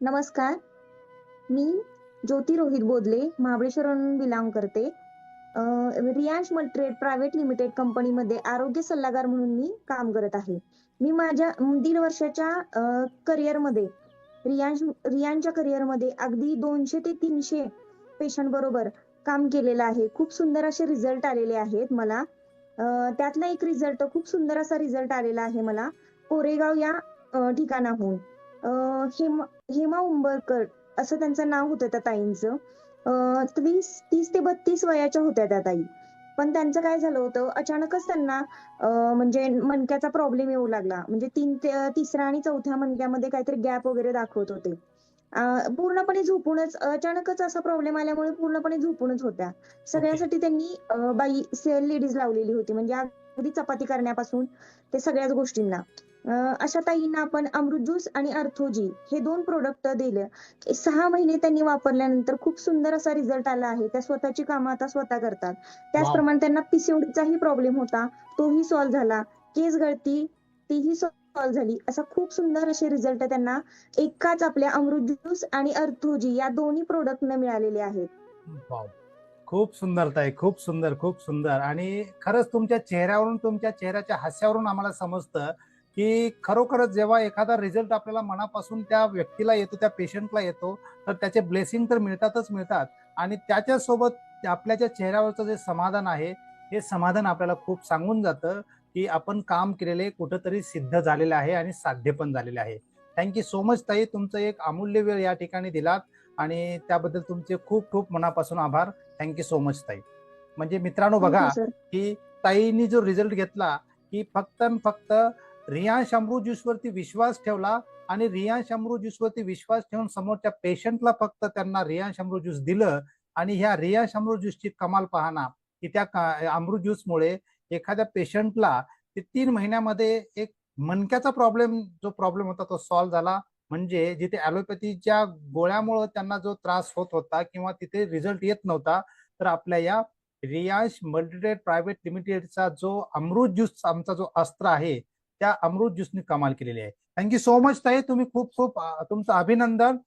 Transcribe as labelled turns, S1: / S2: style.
S1: नमस्कार. मी ज्योती रोहित बोदले, महाबळेश्वरहून बिलॉन्ग करते. Riyansh multitrade private limited कंपनीमध्ये आरोग्य सल्लागार म्हणून मी काम करत आहे. मी माझ्या 1.5 वर्षाच्या करिअरमध्ये रियांच्या करिअरमध्ये अगदी 200 ते 300 पेशंट बरोबर काम केलेलं आहे. खूप सुंदर असे रिझल्ट आलेले आहेत मला. त्यातला एक रिझल्ट खूप सुंदर असा रिझल्ट आलेला आहे मला कोरेगाव या ठिकाणाहून. अ, हेमा उंबरकर असं त्यांचं नाव होतं त्या ताईंचं. 30 ते 32 वयाच्या होत्या त्या ताई. पण त्यांचं काय झालं होतं, अचानकच त्यांना म्हणजे मणक्याचा प्रॉब्लेम येऊ लागला. म्हणजे तिसऱ्या आणि चौथ्या मणक्यामध्ये काहीतरी गॅप वगैरे दाखवत होते. अ, पूर्णपणे झोपूनच अचानकच असा प्रॉब्लेम आल्यामुळे पूर्णपणे झोपूनच होत्या.
S2: ओके.
S1: सगळ्यासाठी त्यांनी बाई लेडीज लावलेली होती. म्हणजे अगदी चपाती करण्यापासून ते सगळ्याच गोष्टींना. अशा ताईंना आपण अमृत ज्यूस आणि अर्थोजी हे 2 प्रॉडक्ट दिले. 6 महिने त्यांनी वापरल्यानंतर खूप सुंदर असा रिझल्ट आला आहे. त्या स्वतःची कामं आता स्वतः करतात.
S2: वॉव!
S1: त्याचप्रमाणे त्यांना पीसीओडीचाही प्रॉब्लेम होता, तोही सॉल्व्ह झाला. केस गळती तीही सॉल्व्ह झाली. असा खूप सुंदर असे रिझल्ट त्यांना एकाच आपल्या अमृत ज्यूस आणि अर्थोजी या दोन्ही प्रॉडक्टने मिळालेले आहेत.
S2: वॉव! खूप सुंदर ताई, खूप सुंदर, खूप सुंदर. आणि खरंच तुमच्या चेहऱ्यावरून, तुमच्या चेहऱ्याच्या हास्यावरून आम्हाला समजतं, की खरोखरच जेव्हा एखादा रिझल्ट आपल्याला मनापासून त्या व्यक्तीला येतो, त्या पेशंटला येतो, तर त्याचे ब्लेसिंग तर मिळतातच मिळतात. आणि त्याच्यासोबत आपल्या ज्या चेहऱ्यावरचं जे समाधान आहे, हे समाधान आपल्याला खूप सांगून जातं, की आपण काम केलेले कुठेतरी सिद्ध झालेलं आहे आणि साध्य पण झालेलं आहे. थँक सो मच ताई. तुमचं एक अमूल्य वेळ या ठिकाणी दिलात आणि त्याबद्दल तुमचे खूप खूप मनापासून आभार. सो मच ताई. म्हणजे मित्रांनो
S1: थँक
S2: बघा,
S1: यू सर.
S2: की ताईंनी जो रिझल्ट घेतला, की फक्त आणि फक्त रियांश अमृत ज्यूसवरती विश्वास ठेवला आणि रियांश अमृत ज्यूसवरती विश्वास ठेवून समोरच्या पेशंटला फक्त त्यांना रियांश अमृत ज्यूस दिलं. आणि ह्या रियांश अमृत ज्यूसची कमाल पाहना, की त्या अमृत ज्यूसमुळे एखाद्या पेशंटला ते 3 महिन्यामध्ये एक मणक्याचा प्रॉब्लेम होता तो सॉल्व्ह झाला. म्हणजे जिथे ॲलोपॅथीच्या गोळ्यामुळे त्यांना जो त्रास होत होता किंवा तिथे रिझल्ट येत नव्हता, तर आपल्या या रियांश मल्टीट्रेड प्रायव्हेट लिमिटेडचा जो अमृत ज्यूस आमचा जो अस्त्र आहे, त्या अमृत ज्यूसने कमाल केलेली आहे. सो मच ताई. तुम्ही खूप खूप तुमचं अभिनंदन.